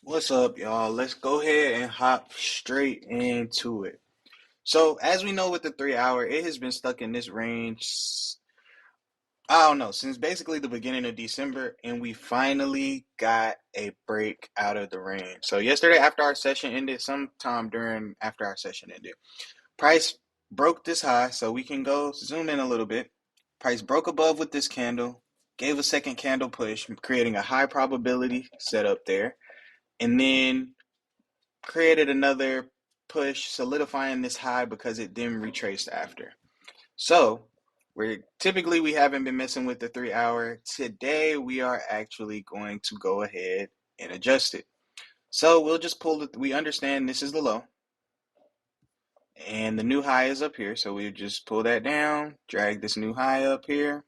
What's up, y'all? Let's go ahead and hop straight into it. So, as we know with the 3 hour, it has been stuck in this range, I don't know, since basically the beginning of December, and we finally got a break out of the range. So, yesterday, after our session ended, sometime during after our session ended, price broke this high. So, we can go zoom in a little bit. Price broke above with this candle, gave a second candle push, creating a high probability setup there, and then created another push, solidifying this high because it then retraced after. So we haven't been messing with the 3 hour. Today we are actually going to go ahead and adjust it. So we'll just pull it. We understand this is the low and the new high is up here. So we'll just pull that down, drag this new high up here.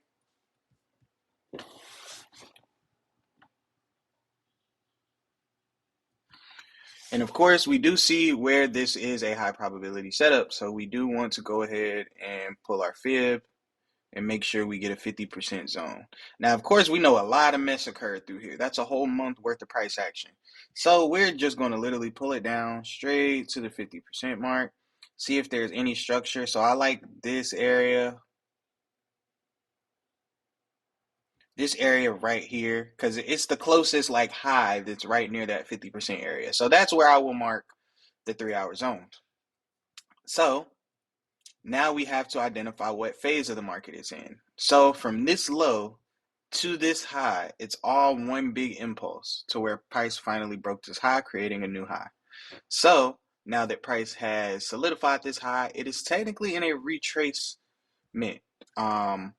And of course, we do see where this is a high probability setup. So we do want to go ahead and pull our fib and make sure we get a 50% zone. Now, of course, we know a lot of mess occurred through here. That's a whole month worth of price action. So we're just going to literally pull it down straight to the 50% mark, see if there's any structure. So I like this area right here, because it's the closest like high that's right near that 50% area. So that's where I will mark the 3 hour zone. So now we have to identify what phase of the market it's in. So from this low to this high, it's all one big impulse to where price finally broke this high, creating a new high. So now that price has solidified this high, it is technically in a retracement. Um,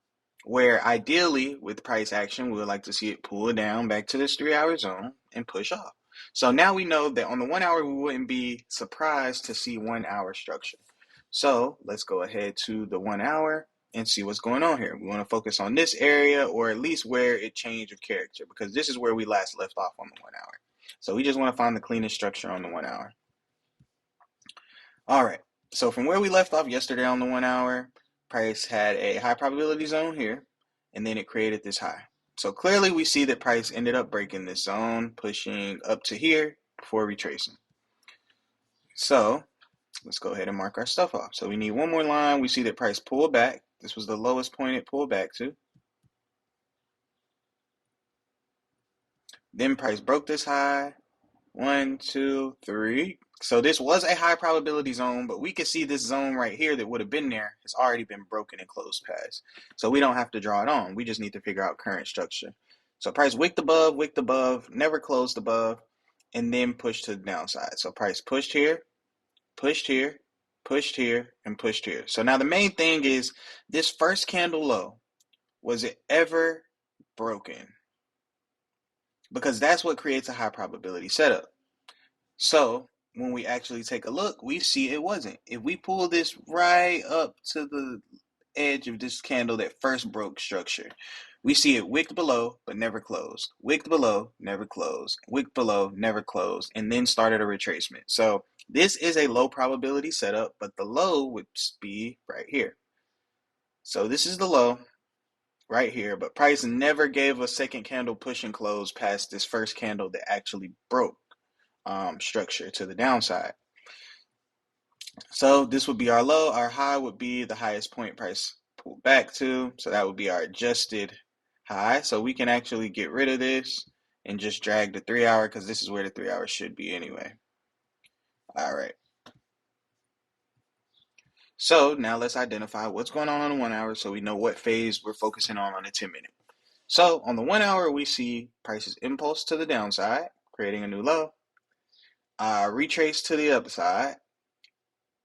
where ideally with price action, we would like to see it pull down back to this 3 hour zone and push off. So now we know that on the 1 hour, we wouldn't be surprised to see 1 hour structure. So let's go ahead to the 1 hour and see what's going on here. We want to focus on this area, or at least where it changed of character, because this is where we last left off on the 1 hour. So we just want to find the cleanest structure on the 1 hour. All right. So from where we left off yesterday on the 1 hour, price had a high probability zone here, and then it created this high. So clearly we see that price ended up breaking this zone, pushing up to here before retracing. So let's go ahead and mark our stuff off. So we need one more line. We see that price pulled back. This was the lowest point it pulled back to. Then price broke this high. One, two, three. So this was a high probability zone, but we can see this zone right here that would have been there has already been broken and closed past. So we don't have to draw it on. We just need to figure out current structure. So price wicked above, never closed above, and then pushed to the downside. So price pushed here, pushed here, pushed here, and pushed here. So now the main thing is this first candle low, was it ever broken? Because that's what creates a high probability setup. So when we actually take a look, we see it wasn't. If we pull this right up to the edge of this candle that first broke structure, we see it wicked below but never closed, wicked below, never closed, wicked below, never closed, and then started a retracement. So this is a low probability setup, but the low would be right here. So this is the low right here, but price never gave a second candle push and close past this first candle that actually broke structure to the downside. So this would be our low. Our high would be the highest point price pulled back to. So that would be our adjusted high. So we can actually get rid of this and just drag the 3 hour, because this is where the 3 hour should be anyway. All right. So now let's identify what's going on the 1 hour so we know what phase we're focusing on the 10 minute. So on the 1 hour, we see prices impulse to the downside, creating a new low, retrace to the upside,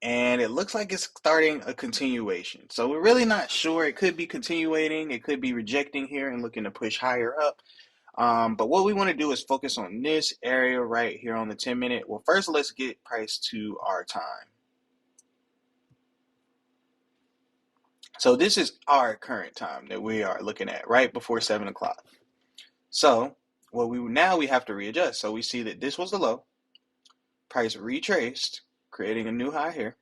and it looks like it's starting a continuation. So we're really not sure. It could be continuating, it could be rejecting here and looking to push higher up. But what we want to do is focus on this area right here on the 10 minute. Well, first let's get price to our time. So this is our current time that we are looking at right before 7 o'clock. So we have to readjust. So we see that this was the low. Price retraced, creating a new high here.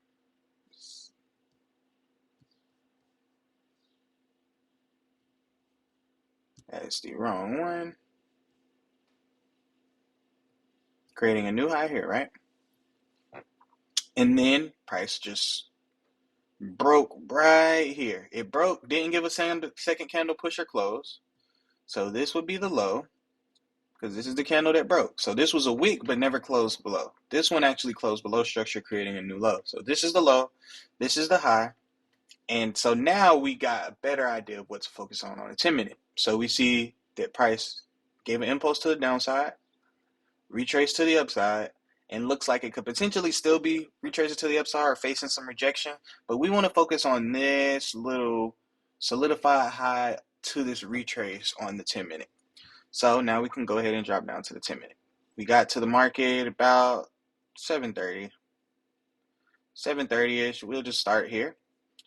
That's the wrong one. creating a new high here, right? And then price just broke right here. It broke, didn't give a second candle push or close. So this would be the low, because this is the candle that broke. So this was a wick, but never closed below. This one actually closed below structure, creating a new low. So this is the low, this is the high. And so now we got a better idea of what to focus on a 10-minute. So we see that price gave an impulse to the downside, retraced to the upside, and looks like it could potentially still be retracing to the upside or facing some rejection. But we want to focus on this little solidified high to this retrace on the 10-minute. So now we can go ahead and drop down to the 10-minute. We got to the market about 7:30, 7:30ish. We'll just start here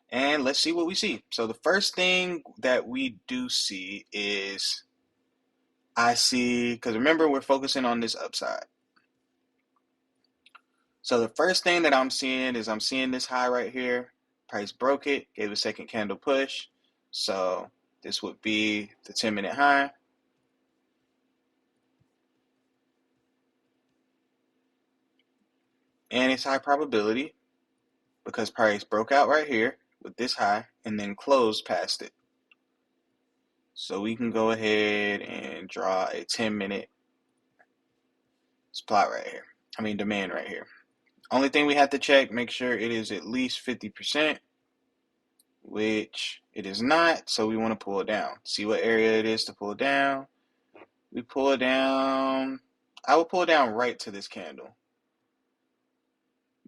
and let's see what we see. So the first thing that we do see is I see, because remember we're focusing on this upside. So the first thing that I'm seeing is I'm seeing this high right here. Price broke it, gave a second candle push. So this would be the 10-minute high. And it's high probability because price broke out right here with this high and then closed past it. So we can go ahead and draw a 10-minute supply right here. Demand right here. Only thing we have to check, make sure it is at least 50%, which it is not. So we want to pull it down. See what area it is to pull down. We pull it down. I will pull it down right to this candle.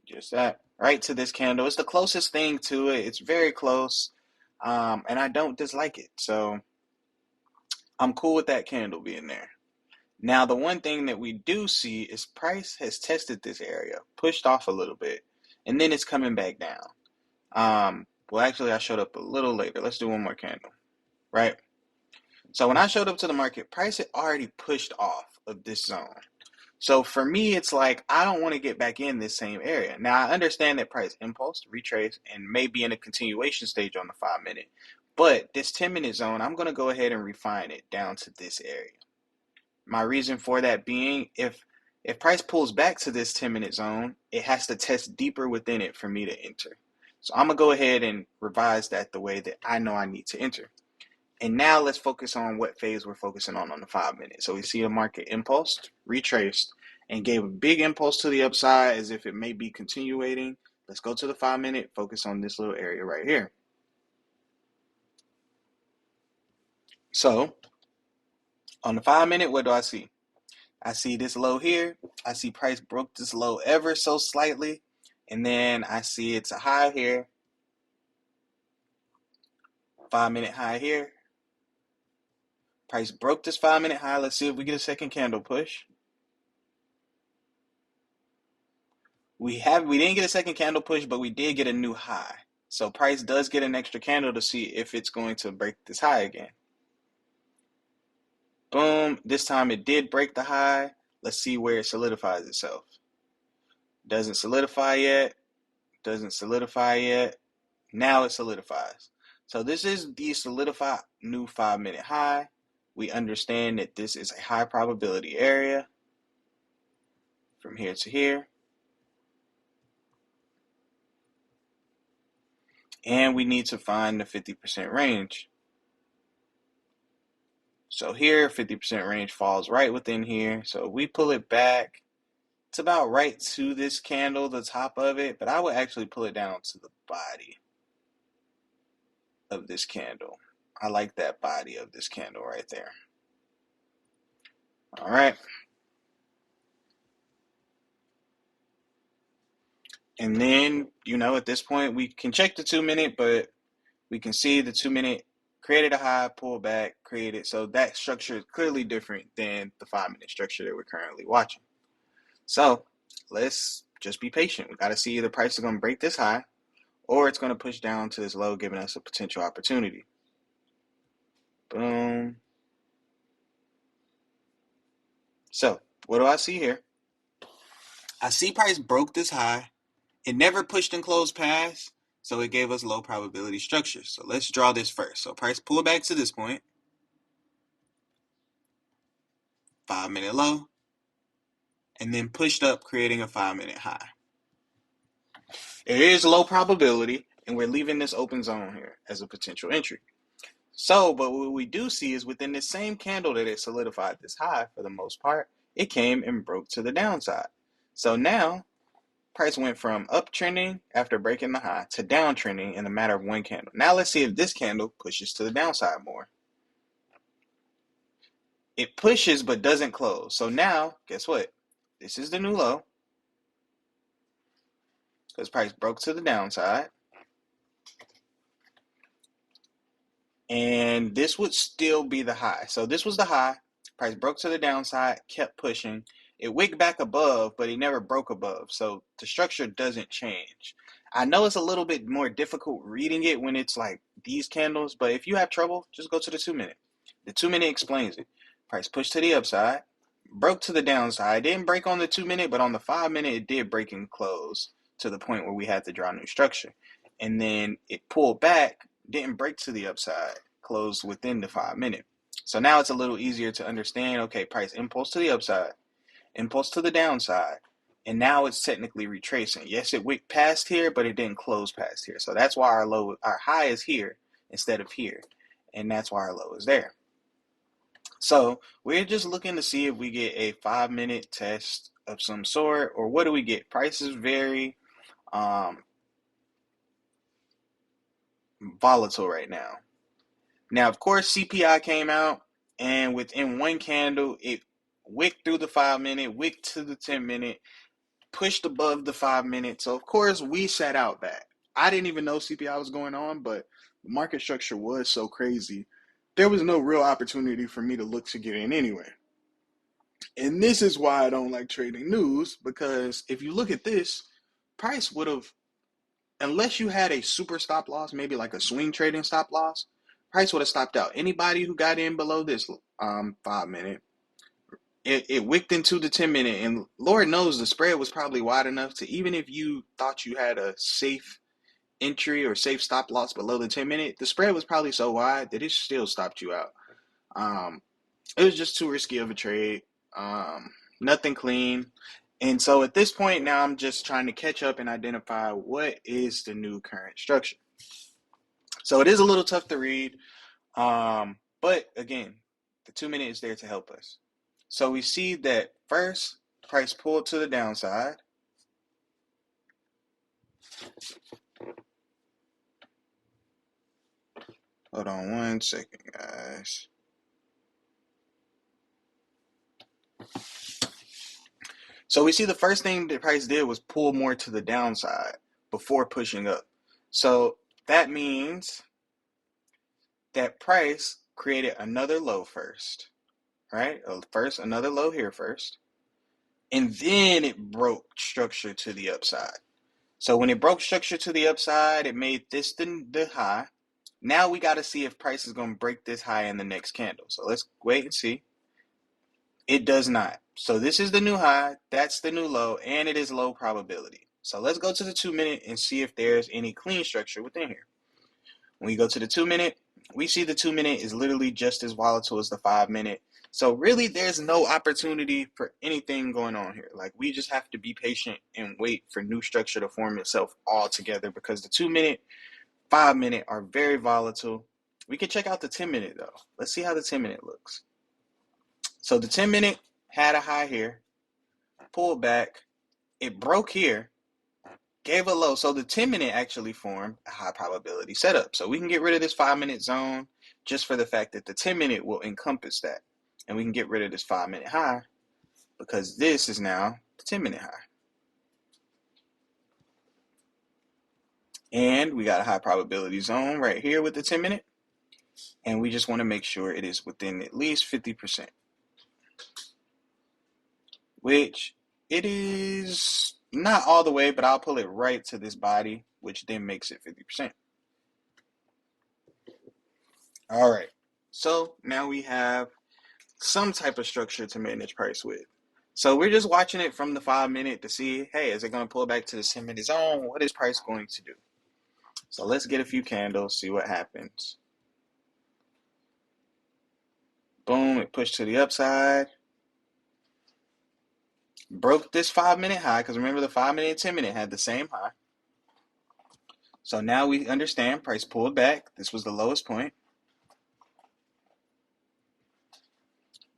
Just that. Right to this candle. It's the closest thing to it. It's very close. And I don't dislike it. So I'm cool with that candle being there. Now, the one thing that we do see is price has tested this area, pushed off a little bit, and then it's coming back down. Well, actually, I showed up a little later. Let's do one more candle, right? So when I showed up to the market, price had already pushed off of this zone. So for me, it's like, I don't want to get back in this same area. Now, I understand that price impulse, retrace, and maybe in a continuation stage on the 5-minute. But this 10-minute zone, I'm going to go ahead and refine it down to this area. My reason for that being, if price pulls back to this 10-minute zone, it has to test deeper within it for me to enter. So I'm going to go ahead and revise that the way that I know I need to enter. And now let's focus on what phase we're focusing on the 5-minute. So we see a market impulsed, retraced, and gave a big impulse to the upside as if it may be continuating. Let's go to the 5-minute, focus on this little area right here. So on the 5-minute, what do I see? I see this low here. I see price broke this low ever so slightly. And then I see it's a high here. 5-minute high here. Price broke this 5-minute high. Let's see if we get a second candle push. We didn't get a second candle push, but we did get a new high. So price does get an extra candle to see if it's going to break this high again. Boom. This time it did break the high. Let's see where it solidifies itself. Doesn't solidify yet. Doesn't solidify yet. Now it solidifies. So this is the solidified new 5-minute high. We understand that this is a high probability area from here to here. And we need to find the 50% range. So here, 50% range falls right within here. So we pull it back. It's about right to this candle, the top of it, but I would actually pull it down to the body of this candle. I like that body of this candle right there. All right. And then, at this point, we can check the 2-minute, but we can see the 2-minute created a high, pull back, created. So that structure is clearly different than the 5-minute structure that we're currently watching. So let's just be patient. We got to see either price is going to break this high or it's going to push down to this low, giving us a potential opportunity. Boom. So what do I see here? I see price broke this high. It never pushed and closed past, so it gave us low probability structure. So let's draw this first. So price pull back to this point. 5-minute low. and then pushed up, creating a 5-minute high. It is low probability, and we're leaving this open zone here as a potential entry. So, but what we do see is within the same candle that it solidified this high for the most part, it came and broke to the downside. So now, price went from uptrending after breaking the high to downtrending in a matter of one candle. Now let's see if this candle pushes to the downside more. It pushes but doesn't close. So now, guess what? This is the new low because price broke to the downside. And this would still be the high. So this was the high. Price broke to the downside, kept pushing. It wigged back above, but it never broke above. So the structure doesn't change. I know it's a little bit more difficult reading it when it's like these candles, but if you have trouble, just go to the 2-minute. The 2-minute explains it. Price pushed to the upside, broke to the downside. It didn't break on the 2-minute, but on the 5-minute, it did break and close to the point where we had to draw new structure. And then it pulled back, didn't break to the upside, closed within the 5-minute. So now it's a little easier to understand, okay, price impulse to the upside, impulse to the downside, and now it's technically retracing. Yes, it wicked past here, but it didn't close past here. So that's why our high is here instead of here, and that's why our low is there. So we're just looking to see if we get a 5-minute test of some sort, or what do we get? Prices vary. Volatile right now. Now, of course, CPI came out, and within one candle, it wicked through the 5-minute, wicked to the 10-minute, pushed above the 5-minute. So, of course, we sat out that. I didn't even know CPI was going on, but the market structure was so crazy. There was no real opportunity for me to look to get in anyway. And this is why I don't like trading news, because if you look at this, price would have, unless you had a super stop loss, maybe like a swing trading stop loss, price would have stopped out. Anybody who got in below this 5-minute, it wicked into the 10-minute, and Lord knows the spread was probably wide enough to, even if you thought you had a safe entry or safe stop loss below the 10-minute, the spread was probably so wide that it still stopped you out. It was just too risky of a trade. Nothing clean. And so at this point now, I'm just trying to catch up and identify what is the new current structure. So it is a little tough to read, but again, the 2-minute is there to help us. So we see that first, price pulled to the downside. Hold on 1 second, guys. So we see the first thing the price did was pull more to the downside before pushing up. So that means that price created another low first, right? First, another low here first. And then it broke structure to the upside. So when it broke structure to the upside, it made this the high. Now we got to see if price is going to break this high in the next candle. So let's wait and see. It does not. So this is the new high, that's the new low, and it is low probability. So let's go to the 2-minute and see if there's any clean structure within here. When we go to the 2-minute, we see the 2-minute is literally just as volatile as the 5-minute. So really there's no opportunity for anything going on here. Like, we just have to be patient and wait for new structure to form itself all together, because the 2-minute, 5-minute are very volatile. We can check out the 10-minute though. Let's see how the 10-minute looks. So the 10-minute had a high here, pulled back, it broke here, gave a low. So the 10-minute actually formed a high probability setup. So we can get rid of this 5-minute zone just for the fact that the 10-minute will encompass that. And we can get rid of this 5-minute high because this is now the 10-minute high. And we got a high probability zone right here with the 10-minute. And we just want to make sure it is within at least 50%. Which it is not all the way, but I'll pull it right to this body, which then makes it 50%. All right, so now we have some type of structure to manage price with. So we're just watching it from the 5-minute to see, hey, is it going to pull back to the 10-minute zone? What is price going to do? So let's get a few candles, see what happens. Boom, it pushed to the upside. broke this 5 minute high, because remember the 5 minute and 10 minute had the same high. So now we understand price pulled back. This was the lowest point.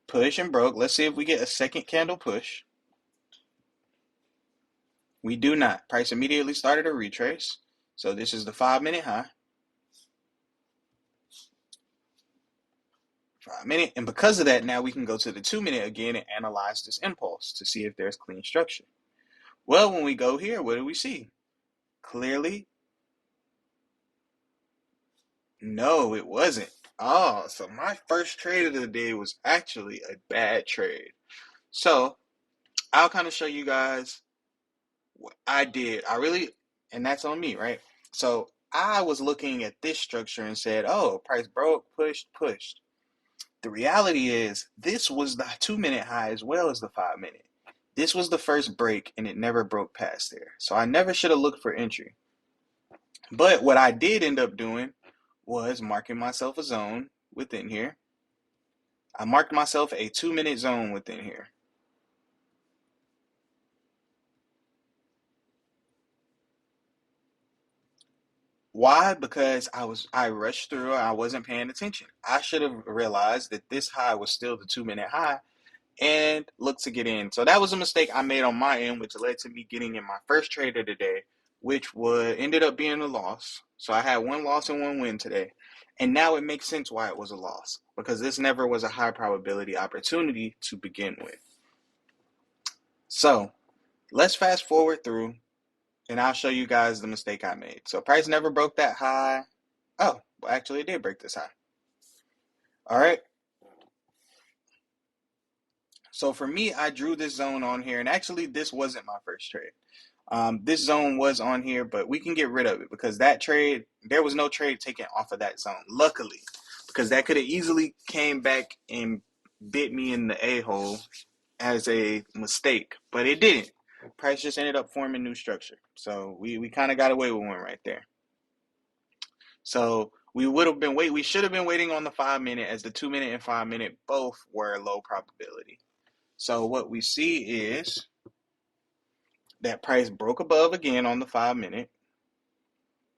Push and broke. Let's see if we get a second candle push. We do not. Price immediately started a retrace. So this is the 5 minute high. 5 minute. And because of that, now we can go to the 2 minute again and analyze this impulse to see if there's clean structure. Well, when we go here, what do we see? Clearly, no, it wasn't. Oh, so my first trade of the day was actually a bad trade. So I'll kind of show you guys what I did. And that's on me, right? So I was looking at this structure and said, oh, price broke, pushed, pushed. The reality is this was the 2 minute high as well as the 5 minute. This was the first break and it never broke past there. So I never should have looked for entry. But what I did end up doing was marking myself a zone within here. I marked myself a 2 minute zone within here. Why? Because I rushed through, I wasn't paying attention. I should have realized that this high was still the 2 minute high and looked to get in. So that was a mistake I made on my end, which led to me getting in my first trade of the day, which ended up being a loss. So I had one loss and one win today. And now it makes sense why it was a loss, because this never was a high probability opportunity to begin with. So let's fast forward through and I'll show you guys the mistake I made. So price never broke that high. Oh, well, actually it did break this high. All right. So for me, I drew this zone on here, and actually this wasn't my first trade. This zone was on here, but we can get rid of it because that trade, there was no trade taken off of that zone, luckily, because that could have easily came back and bit me in the a-hole as a mistake, but it didn't. Price just ended up forming new structure. So we kind of got away with one right there. So we should have been waiting on the 5 minute, as the 2 minute and 5 minute both were low probability. So what we see is that price broke above again on the 5 minute,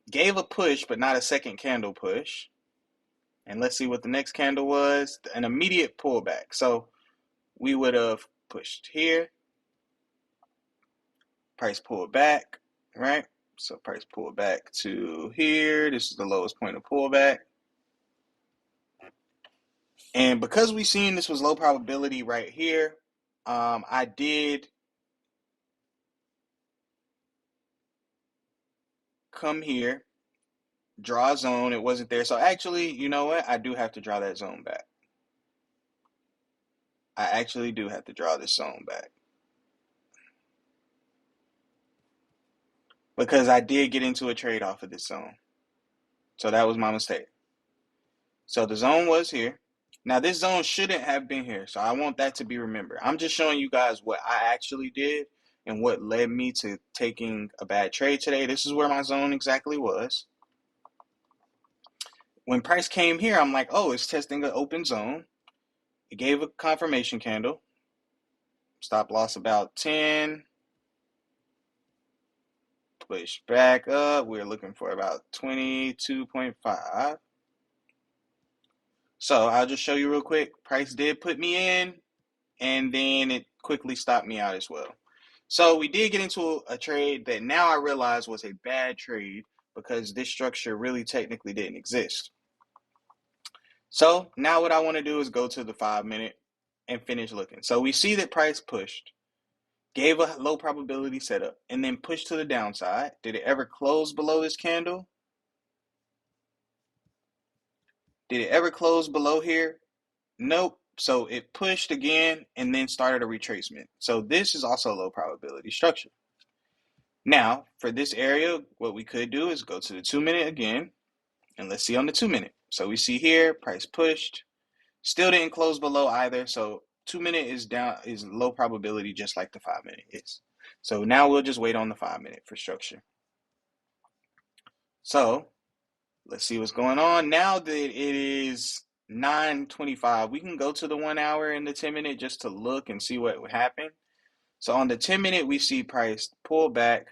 gave a push, but not a second candle push. And let's see what the next candle was, an immediate pullback. So we would have pushed here, price pulled back, right? So price pulled back to here. This is the lowest point of pullback. And because we seen this was low probability right here, I did come here, draw a zone. It wasn't there. So actually, you know what? I do have to draw that zone back. I actually do have to draw this zone back, because I did get into a trade off of this zone. So that was my mistake. So the zone was here. Now this zone shouldn't have been here. So I want that to be remembered. I'm just showing you guys what I actually did and what led me to taking a bad trade today. This is where my zone exactly was. When price came here, I'm like, oh, it's testing an open zone. It gave a confirmation candle. Stop loss about 10. Push back up. We're looking for about 22.5. So I'll just show you real quick. Price did put me in, and then it quickly stopped me out as well. So we did get into a trade that now I realize was a bad trade, because this structure really technically didn't exist. So now what I want to do is go to the 5 minute and finish looking. So we see that price pushed, gave a low probability setup, and then pushed to the downside. Did it ever close below this candle? Did it ever close below here? Nope. So it pushed again and then started a retracement. So this is also a low probability structure. Now, for this area, what we could do is go to the 2 minute again, and let's see on the 2 minute. So we see here, price pushed, still didn't close below either. So 2 minute is down, is low probability, just like the 5 minute is. So now we'll just wait on the 5 minute for structure. So let's see what's going on. Now that it is 9:25, we can go to the 1 hour and the 10 minute just to look and see what would happen. So on the 10-minute, we see price pull back,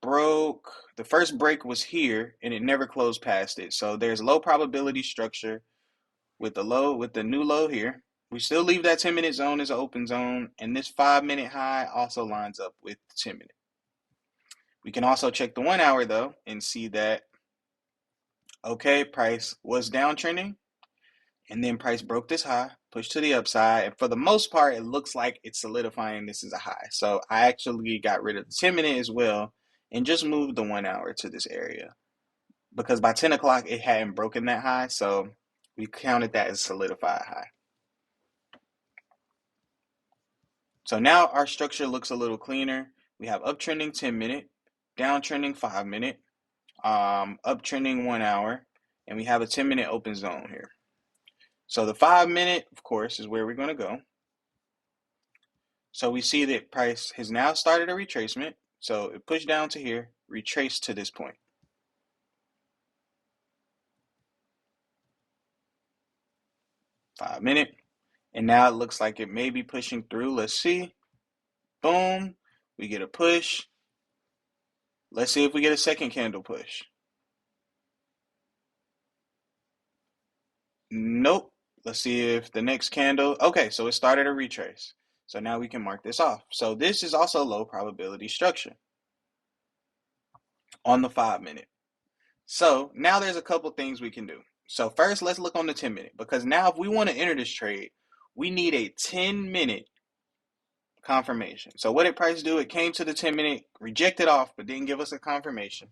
broke. The first break was here, and it never closed past it. So there's low probability structure with the new low here. We still leave that 10-minute zone as an open zone, and this 5-minute high also lines up with the 10-minute. We can also check the 1 hour though and see that, okay, price was downtrending, and then price broke this high, pushed to the upside, and for the most part, it looks like it's solidifying this is a high. So I actually got rid of the 10-minute as well and just moved the 1 hour to this area because by 10 o'clock, it hadn't broken that high. So we counted that as solidified high. So now our structure looks a little cleaner. We have uptrending 10-minute, downtrending 5-minute, uptrending 1 hour, and we have a 10-minute open zone here. So the 5-minute, of course, is where we're going to go. So we see that price has now started a retracement. So it pushed down to here, retraced to this point. 5-minute. And now it looks like it may be pushing through. Let's see. Boom. We get a push. Let's see if we get a second candle push. Nope. Let's see if the next candle. Okay, so it started a retrace. So now we can mark this off. So this is also low probability structure on the 5-minute. So now there's a couple things we can do. So first, let's look on the 10-minute because now if we want to enter this trade, we need a 10-minute confirmation. So what did price do? It came to the 10-minute, rejected off, but didn't give us a confirmation.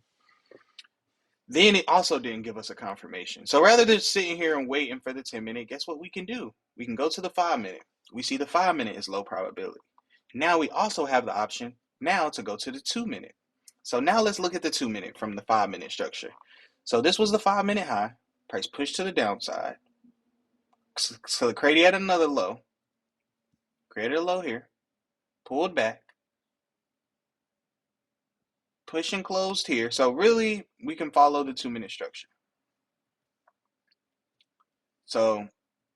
Then it also didn't give us a confirmation. So rather than sitting here and waiting for the 10-minute, guess what we can do? We can go to the 5-minute. We see the 5-minute is low probability. Now we also have the option now to go to the 2-minute. So now let's look at the 2-minute from the 5-minute structure. So this was the 5-minute high. Price pushed to the downside. So it created another low. Created a low here. Pulled back. Push and closed here. So really, we can follow the 2-minute structure. So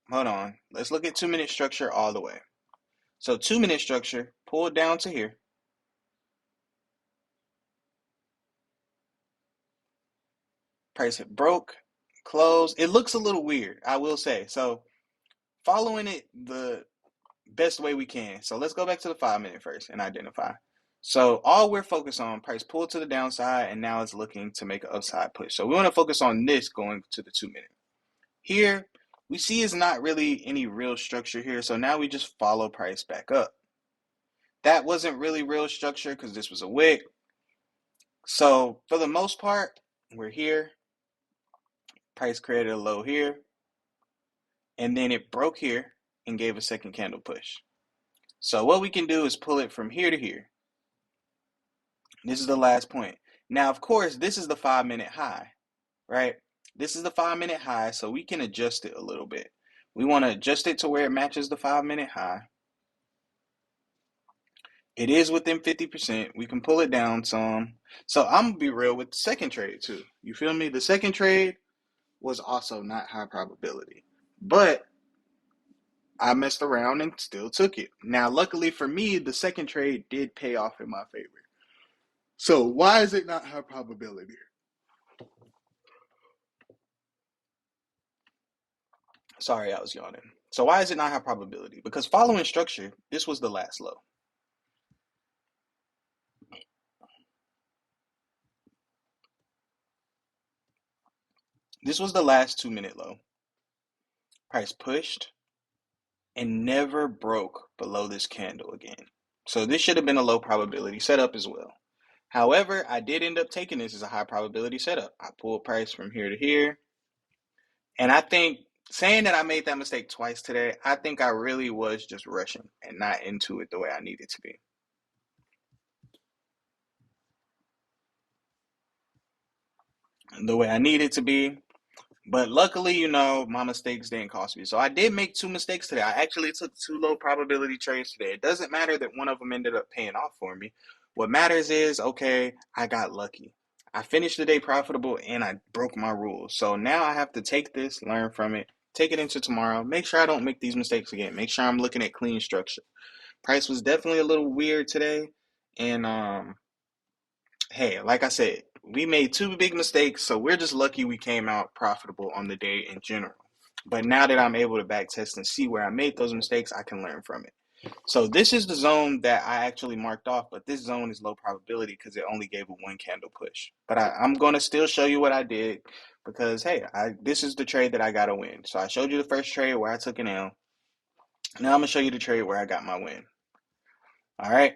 hold on. Let's look at 2-minute structure all the way. So 2-minute structure, pulled down to here. Price hit broke, closed. It looks a little weird, I will say. So following it the best way we can. So let's go back to the 5-minute first and identify. So all we're focused on, price pulled to the downside, and now it's looking to make an upside push. So we want to focus on this going to the 2-minute. Here, we see is not really any real structure here. So now we just follow price back up. That wasn't really real structure because this was a wick. So for the most part, we're here. Price created a low here. And then it broke here and gave a second candle push. So what we can do is pull it from here to here. This is the last point. Now, of course, this is the 5-minute high, right? This is the 5-minute high, so we can adjust it a little bit. We want to adjust it to where it matches the 5-minute high. It is within 50%. We can pull it down some. So I'm going to be real with the second trade too. You feel me? The second trade was also not high probability. But I messed around and still took it. Now, luckily for me, the second trade did pay off in my favor. So why is it not high probability? Sorry, I was yawning. So why is it not high probability? Because following structure, this was the last low. This was the last 2-minute low. Price pushed and never broke below this candle again. So this should have been a low probability setup as well. However, I did end up taking this as a high probability setup. I pulled price from here to here. And I think saying that I made that mistake twice today, I think I really was just rushing and not into it the way I needed to be. The way I needed to be. But luckily, my mistakes didn't cost me. So I did make two mistakes today. I actually took two low probability trades today. It doesn't matter that one of them ended up paying off for me. What matters is, okay, I got lucky. I finished the day profitable and I broke my rules. So now I have to take this, learn from it, take it into tomorrow, make sure I don't make these mistakes again. Make sure I'm looking at clean structure. Price was definitely a little weird today. And hey, like I said, we made two big mistakes, so we're just lucky we came out profitable on the day in general. But now that I'm able to back test and see where I made those mistakes, I can learn from it. So this is the zone that I actually marked off, but this zone is low probability because it only gave a one candle push. But I'm going to still show you what I did because, hey, this is the trade that I got to win. So I showed you the first trade where I took an L. Now I'm going to show you the trade where I got my win. All right.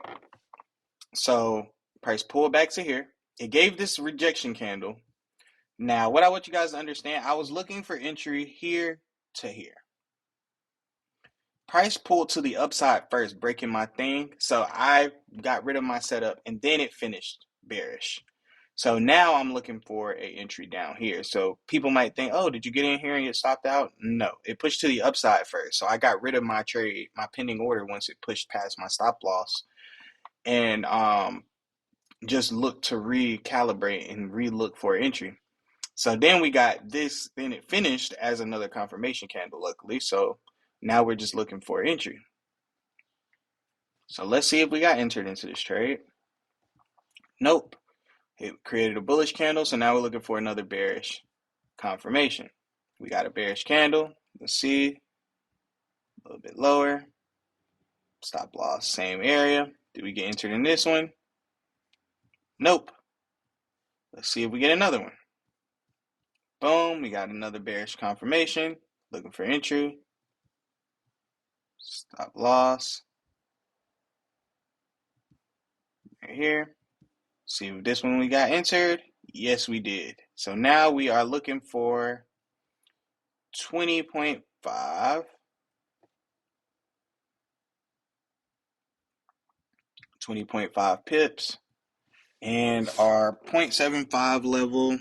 So price pulled back to here. It gave this rejection candle. Now, what I want you guys to understand, I was looking for entry here to here. Price pulled to the upside first, breaking my thing. So I got rid of my setup and then it finished bearish. So now I'm looking for a entry down here. So people might think, oh, did you get in here and get stopped out? No, it pushed to the upside first. So I got rid of my trade, my pending order once it pushed past my stop loss. And just look to recalibrate and re-look for entry. So then we got this, then it finished as another confirmation candle, luckily. So now we're just looking for entry. So let's see if we got entered into this trade. Nope. It created a bullish candle, so now we're looking for another bearish confirmation. We got a bearish candle. Let's see. A little bit lower. Stop loss, same area. Did we get entered in this one? Nope. Let's see if we get another one. Boom, we got another bearish confirmation. Looking for entry. Stop loss. Right here. See if this one we got entered. Yes, we did. So now we are looking for 20.5. 20.5 pips. And our 0.75 level,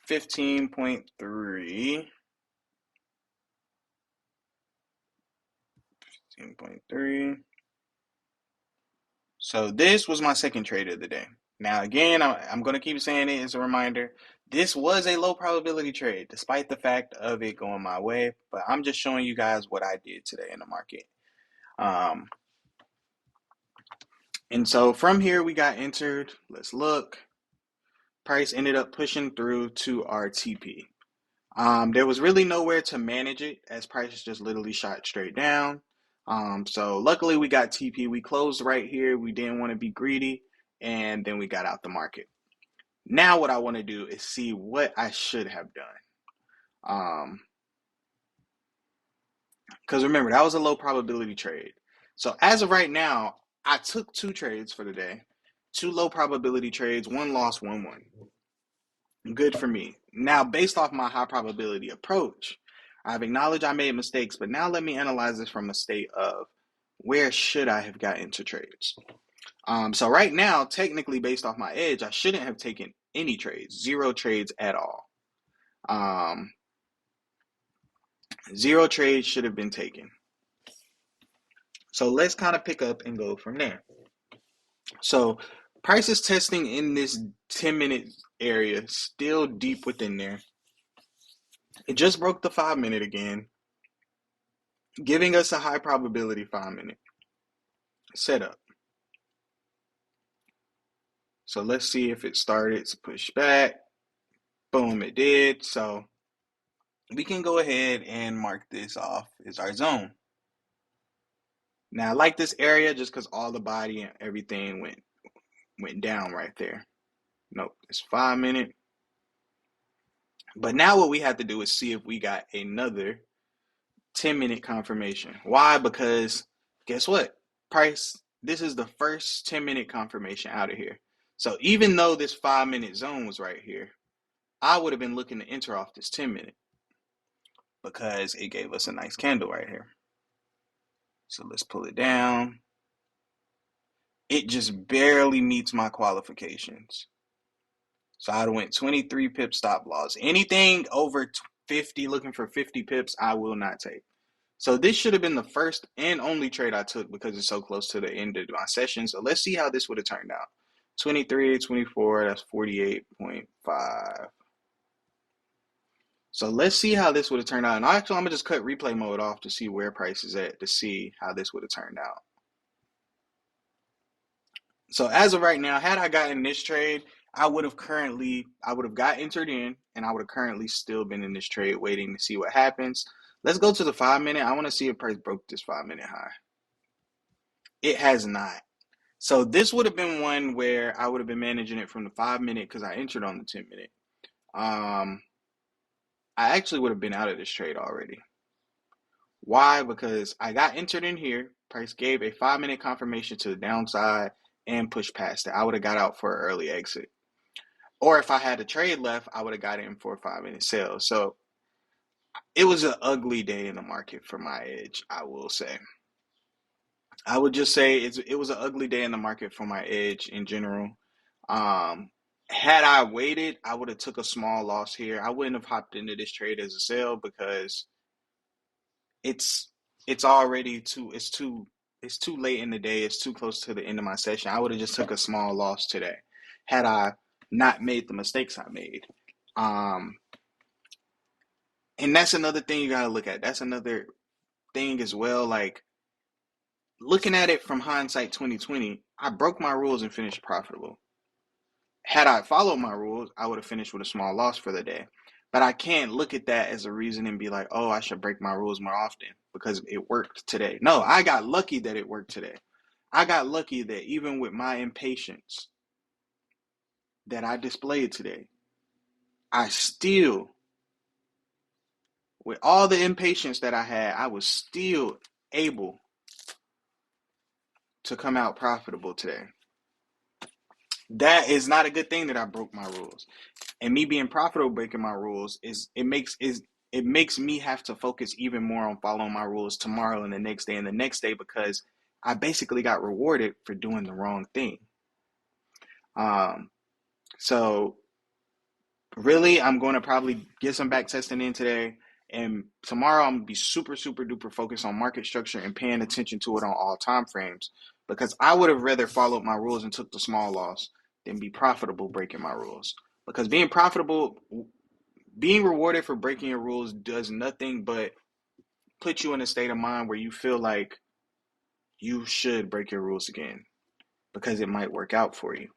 15.3. 15.3. So this was my second trade of the day. Now again, I'm going to keep saying it as a reminder. This was a low probability trade, despite the fact of it going my way. But I'm just showing you guys what I did today in the market. And so from here we got entered. Let's look. Price ended up pushing through to our TP. There was really nowhere to manage it as prices just literally shot straight down. So luckily we got TP. We closed right here. We didn't want to be greedy, and then we got out the market. Now what I want to do is see what I should have done. Because remember, that was a low probability trade. So as of right now, I took two trades for the day. Two low probability trades, one loss, one won. Good for me. Now, based off my high probability approach, I've acknowledged I made mistakes, but now let me analyze this from a state of where should I have got into trades. So right now, technically based off my edge, I shouldn't have taken any trades, zero trades at all. Zero trades should have been taken. So let's kind of pick up and go from there. So price is testing in this 10-minute area, still deep within there. It just broke the 5-minute again, giving us a high probability 5-minute setup. So let's see if it started to push back. Boom, it did. So we can go ahead and mark this off as our zone. Now I like this area just because all the body and everything went down right there. Nope, it's 5-minute. But now what we have to do is see if we got another 10-minute confirmation. Why? Because guess what? Price, this is the first 10-minute confirmation out of here. So even though this 5-minute zone was right here, I would have been looking to enter off this 10-minute because it gave us a nice candle right here. So let's pull it down. It just barely meets my qualifications. So I went 23 pip stop loss. Anything over 50, looking for 50 pips, I will not take. So this should have been the first and only trade I took because it's so close to the end of my session. So let's see how this would have turned out. 23, 24, that's 48.5. So let's see how this would have turned out. And actually, I'm gonna just cut replay mode off to see where price is at to see how this would have turned out. So as of right now, had I gotten this trade, I would have got entered in, and I would have currently still been in this trade waiting to see what happens. Let's go to the 5 minute. I want to see if price broke this 5 minute high. It has not. So this would have been one where I would have been managing it from the 5 minute because I entered on the 10 minute. Um, I actually would have been out of this trade already. Why? Because I got entered in here. Price gave a 5 minute confirmation to the downside and pushed past it. I would have got out for an early exit. Or if I had a trade left, I would have got in for a 5 minute sale. So it was an ugly day in the market for my edge, I will say. I would just say it was an ugly day in the market for my edge in general. Um, had I waited, I would have took a small loss here. I wouldn't have hopped into this trade as a sale because it's it's already it's too late in the day. It's too close to the end of my session. I would have just took a small loss today had I not made the mistakes I made. Um, and that's another thing you got to look at. That's another thing as well. Like looking at it from hindsight 2020, I broke my rules and finished profitable. Had I followed my rules, I would have finished with a small loss for the day. But I can't look at that as a reason and be like, oh, I should break my rules more often because it worked today. No, I got lucky that it worked today. I got lucky that even with my impatience that I displayed today, I still, with all the impatience that I had, I was still able to come out profitable today. That is not a good thing that I broke my rules. And me being profitable breaking my rules it makes me have to focus even more on following my rules tomorrow and the next day because I basically got rewarded for doing the wrong thing. Um, so really, I'm going to probably get some back testing in today. And tomorrow, I'm going to be super, super duper focused on market structure and paying attention to it on all time frames because I would have rather followed my rules and took the small loss than be profitable breaking my rules. Because being rewarded for breaking your rules does nothing but put you in a state of mind where you feel like you should break your rules again because it might work out for you.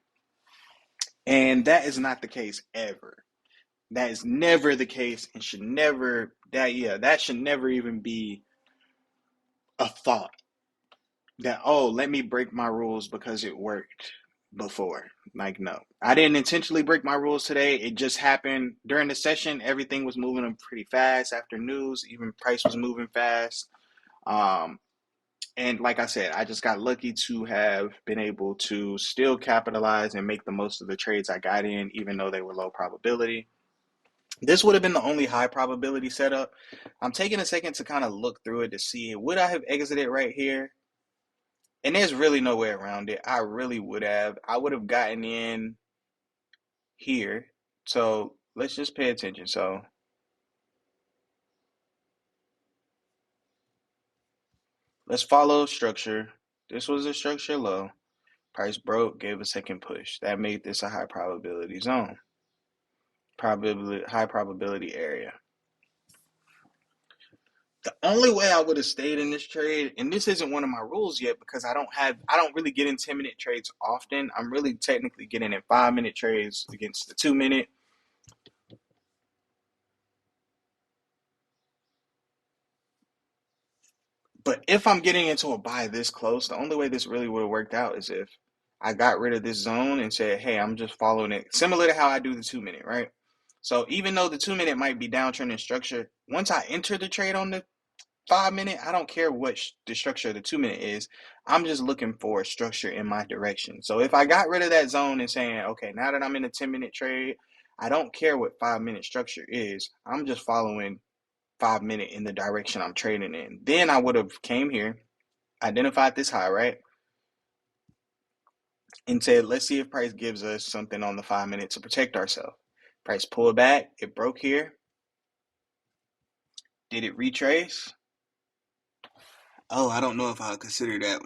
And that is not the case ever. That is never the case and should never that should never even be a thought that oh, let me break my rules because it worked before. Like no. I didn't intentionally break my rules today. It just happened during the session. Everything was moving pretty fast after news, even price was moving fast. Um and like I said, I just got lucky to have been able to still capitalize and make the most of the trades I got in, even though they were low probability. This would have been the only high probability setup. I'm taking a second to kind of look through it to see would I have exited right here? And there's really no way around it. I really would have. I would have gotten in here. So let's just pay attention. So let's follow structure. This was a structure low. Price broke, gave a second push. That made this a high probability zone. Probability high probability area. The only way I would have stayed in this trade, and this isn't one of my rules yet because I don't really get in 10 minute trades often. I'm really technically getting in 5 minute trades against the 2 minute. But if I'm getting into a buy this close, the only way this really would have worked out is if I got rid of this zone and said, hey, I'm just following it. Similar to how I do the 2 minute, right? So even though the 2 minute might be downtrend in structure, once I enter the trade on the 5 minute, I don't care what the structure of the 2 minute is. I'm just looking for a structure in my direction. So if I got rid of that zone and saying, okay, now that I'm in a 10 minute trade, I don't care what 5 minute structure is. I'm just following 5 minute in the direction I'm trading in. Then I would have came here, identified this high, right? And said, let's see if price gives us something on the 5 minute to protect ourselves. Price pulled back, it broke here. Did it retrace? Oh, I don't know if I would consider that.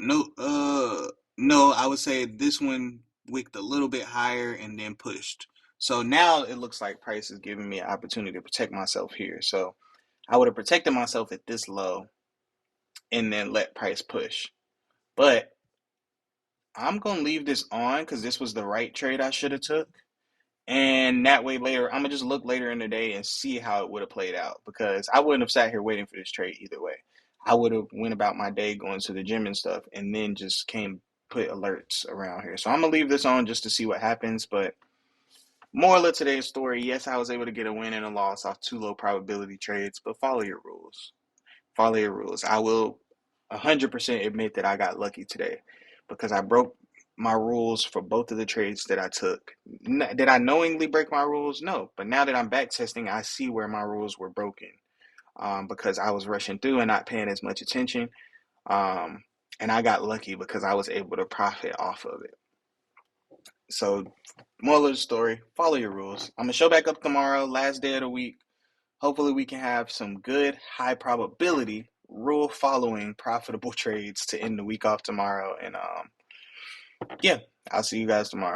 No, I would say this one wicked a little bit higher and then pushed. So now it looks like price is giving me an opportunity to protect myself here. So I would have protected myself at this low and then let price push. But I'm gonna leave this on because this was the right trade I should have took. And that way later, I'm gonna just look later in the day and see how it would have played out because I wouldn't have sat here waiting for this trade either way. I would have went about my day going to the gym and stuff and then just came put alerts around here. So I'm gonna leave this on just to see what happens. But moral of today's story, yes, I was able to get a win and a loss off two low probability trades, but follow your rules. Follow your rules. I will 100% admit that I got lucky today because I broke my rules for both of the trades that I took. Did I knowingly break my rules? No. But now that I'm back testing, I see where my rules were broken because I was rushing through and not paying as much attention. Um, and I got lucky because I was able to profit off of it. So, moral of the story, follow your rules. I'm going to show back up tomorrow, last day of the week. Hopefully, we can have some good, high probability, rule following, profitable trades to end the week off tomorrow. And yeah, I'll see you guys tomorrow.